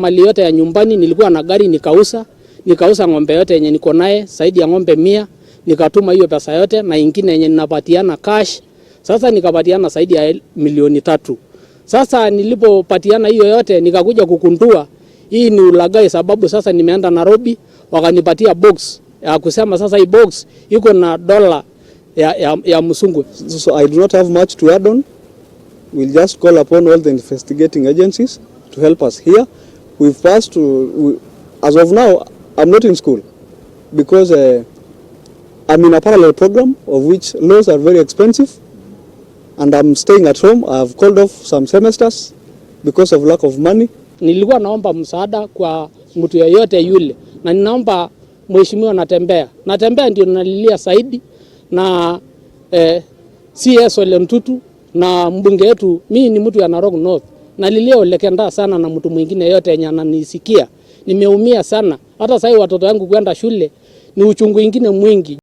Mali yote ya nyumbani nilikuwa na gari nikauza ng'ombe yote yenye niko naye zaidi ya ng'ombe 100, nikatuma hiyo pesa yote na ingine yenye ninapatiana cash. Sasa nikapatiana zaidi ya milioni 3. Sasa nilipopatiana hiyo yote nikakuja kukundua hii ni ulaghai, sababu sasa nimeenda Nairobi wakanipatia box ya kusema sasa hii box iko na dola ya msungu. So I do not have much to add on. We'll just call upon all the investigating agencies to help us here. We've passed to, as of now, I'm not in school because I'm in a parallel program of which laws are very expensive, and I'm staying at home. I've called off some semesters because of lack of money. Nilikuwa naomba msaada kwa mtu yeyote yule, na ninaomba mheshimiwa Natembea ndio nalilia zaidi, na CS Ole Muntet na mbunge wetu. Mimi ni mtu ya Narok North, nalilia Ole Kenda sana, na mtu mwingine yote yenye ananisikia. Nimeumia sana, hata sasa watoto wangu kwenda shule ni uchungu mwingine mwingi.